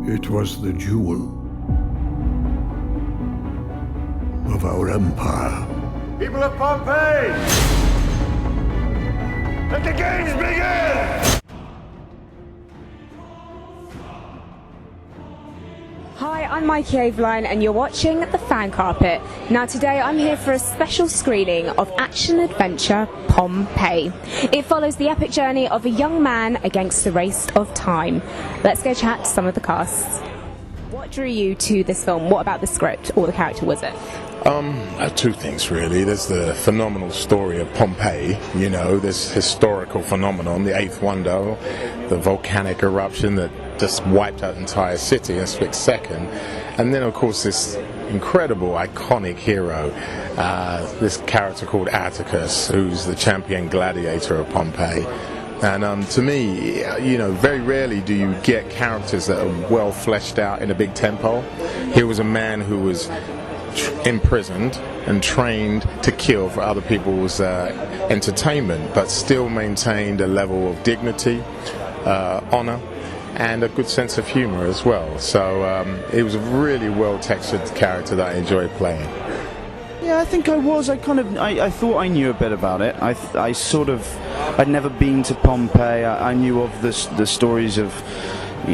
It was the jewel of our empire. People of Pompeii! Let the games begin! Hi, I'm Mikey and you're watching The Fan Carpet. Now today I'm here for a special screening of action-adventure Pompeii. It follows the epic journey of a young man against the race of time. Let's go chat to some of the cast. What drew you to this film? What about the script or the character was it? Two things really. There's the phenomenal story of Pompeii, you know, this historical phenomenon, the eighth wonder, the volcanic eruption that just wiped out the entire city in a split second. And then of course this incredible, iconic hero, this character called Atticus, who's the champion gladiator of Pompeii. And to me, you know, very rarely do you get characters that are well fleshed out in a big tempo. Here was a man who was imprisoned and trained to kill for other people's entertainment, but still maintained a level of dignity, honor, and a good sense of humor as well. So it was a really well-textured character that I enjoyed playing. Yeah, I think I was. I thought I knew a bit about it. I'd never been to Pompeii. I knew of the stories of,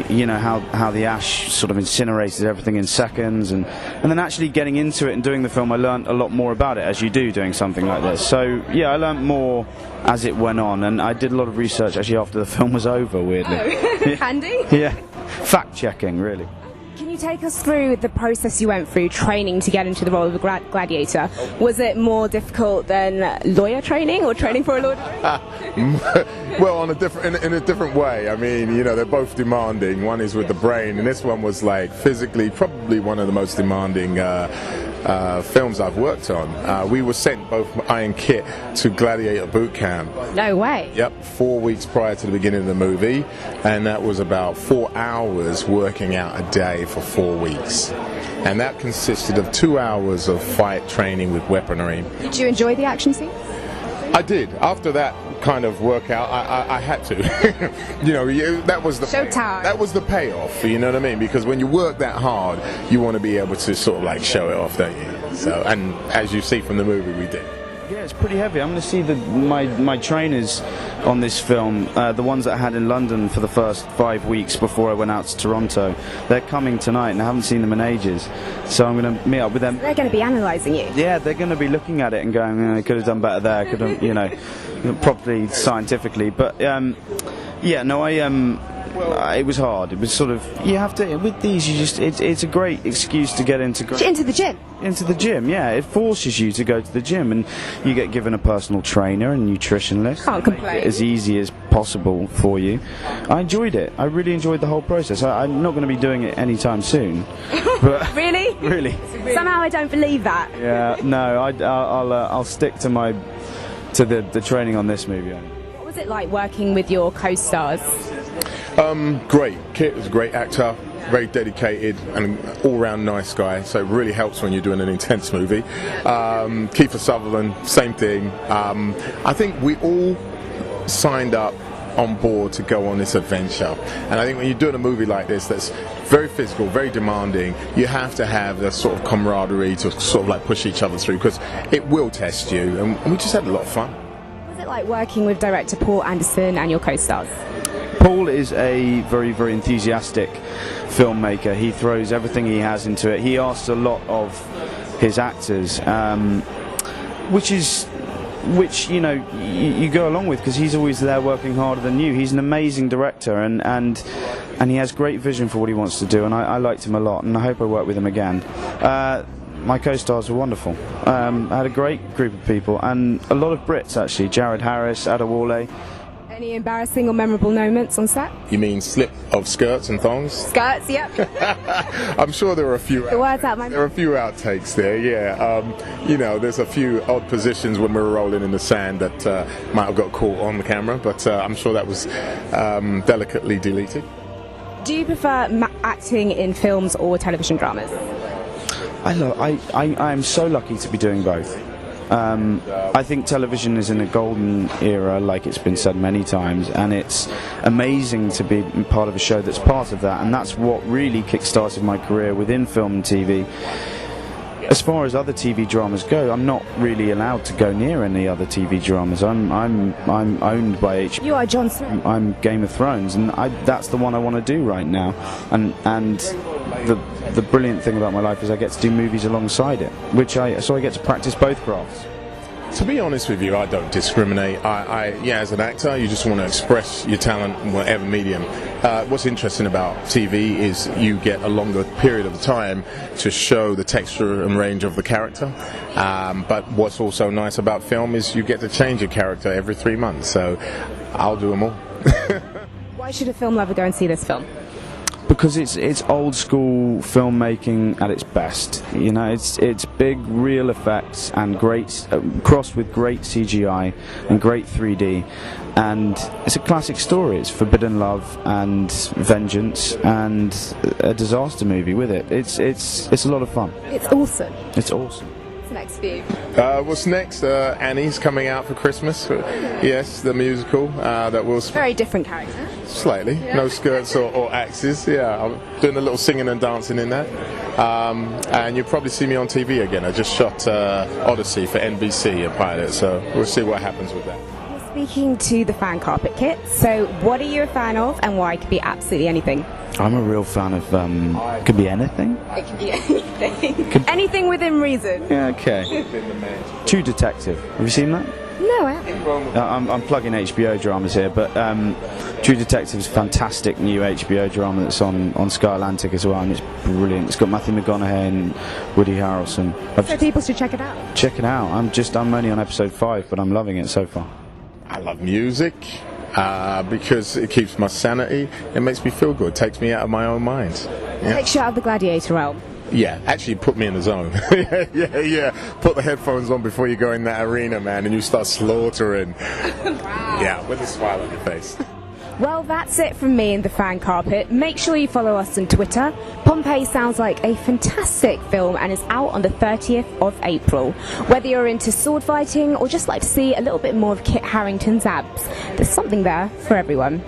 you know, how the ash sort of incinerated everything in seconds, and then actually getting into it and doing the film, I learned a lot more about it, as you do doing something like this. So yeah, I learned more as it went on, and I did a lot of research actually after the film was over, weirdly. Oh, handy? Yeah, fact-checking, really. Can you take us through the process you went through training to get into the role of a gladiator? Was it more difficult than lawyer training or training for a lawyer? Well, in a different way. I mean, you know, they're both demanding. One is with the brain, and this one was like physically probably one of the most demanding films I've worked on. We were sent, both I and Kit, to gladiator boot camp. No way. Yep, 4 weeks prior to the beginning of the movie, and that was about 4 hours working out a day for 4 weeks. And that consisted of 2 hours of fight training with weaponry. Did you enjoy the action scenes? I did. After that kind of workout, I had to. You know, that was the showtime. That was the payoff. You know what I mean? Because when you work that hard, you want to be able to sort of like show it off, don't you? So, and as you see from the movie, we did. Yeah, it's pretty heavy. I'm going to see my trainers on this film, the ones that I had in London for the first 5 weeks before I went out to Toronto. They're coming tonight, and I haven't seen them in ages. So I'm going to meet up with them. They're going to be analysing you. Yeah, they're going to be looking at it and going, I could have done better there, could have, you know, properly scientifically. But yeah, no, it was hard. It was sort of, you have to, with these, you just, it's a great excuse to get into the gym. Into the gym, yeah. It forces you to go to the gym, and you get given a personal trainer and nutritionist. Can't complain. As easy as possible for you. I enjoyed it. I really enjoyed the whole process. I'm not going to be doing it anytime soon. But Really? Really. Somehow I don't believe that. Yeah, no, I'll stick to the training on this movie. What was it like working with your co-stars? Great. Kit was a great actor, very dedicated and all-round nice guy, so it really helps when you're doing an intense movie. Kiefer Sutherland, same thing. I think we all signed up on board to go on this adventure, and I think when you're doing a movie like this that's very physical, very demanding, you have to have that sort of camaraderie to sort of like push each other through, because it will test you, and we just had a lot of fun. What was it like working with director Paul Anderson and your co-stars? Paul is a very, very enthusiastic filmmaker. He throws everything he has into it. He asks a lot of his actors, which you know you go along with, because he's always there working harder than you. He's an amazing director, and he has great vision for what he wants to do, and I liked him a lot, and I hope I work with him again. My co-stars were wonderful. I had a great group of people, and a lot of Brits actually. Jared Harris, Adewale. Any embarrassing or memorable moments on set? You mean slip of skirts and thongs? Skirts, yep. I'm sure there are a few. The words out my mouth. There are a few outtakes there, yeah. You know, there's a few odd positions when we were rolling in the sand that might have got caught on the camera, but I'm sure that was delicately deleted. Do you prefer acting in films or television dramas? I am so lucky to be doing both. I think television is in a golden era, like it's been said many times, and it's amazing to be part of a show that's part of that, and that's what really kick-started my career within film and TV. As far as other TV dramas go, I'm not really allowed to go near any other TV dramas. I'm owned by HBO. You are Jon Snow. I'm Game of Thrones, and that's the one I want to do right now. And the brilliant thing about my life is I get to do movies alongside it, so I get to practice both crafts. To be honest with you, I don't discriminate. Yeah, as an actor, you just want to express your talent in whatever medium. What's interesting about TV is you get a longer period of time to show the texture and range of the character. But what's also nice about film is you get to change your character every 3 months. So I'll do them all. Why should a film lover go and see this film? Because it's old school filmmaking at its best. You know, it's big real effects and great crossed with great CGI and great 3D, and it's a classic story. It's forbidden love and vengeance and a disaster movie with it. It's a lot of fun. It's awesome. It's awesome. What's next for you? What's next? Annie's coming out for Christmas. Yes, the musical that will. Very different character. Slightly, yeah. No skirts or axes. Yeah, I'm doing a little singing and dancing in that. And you'll probably see me on TV again. I just shot Odyssey for NBC, a pilot, so we'll see what happens with that. You're speaking to the fan carpet kit, so what are you a fan of and why? It could be absolutely anything. I'm a real fan of, could be anything. It can be anything. Anything within reason. Yeah, okay. True Detective. Have you seen that? No, I haven't. I'm plugging HBO dramas here, but True Detective is a fantastic new HBO drama that's on Sky Atlantic as well, and it's brilliant. It's got Matthew McConaughey and Woody Harrelson. So people should check it out. Check it out. I'm only on episode 5, but I'm loving it so far. I love music. Because it keeps my sanity, it makes me feel good, takes me out of my own mind. Yeah. Takes you out of the gladiator realm. Yeah, actually put me in the zone. yeah. Put the headphones on before you go in that arena, man, and you start slaughtering. Wow. Yeah, with a smile on your face. Well, that's it from me and the fan carpet. Make sure you follow us on Twitter. Pompeii sounds like a fantastic film and is out on the 30th of April. Whether you're into sword fighting or just like to see a little bit more of Kit Harington's abs, there's something there for everyone.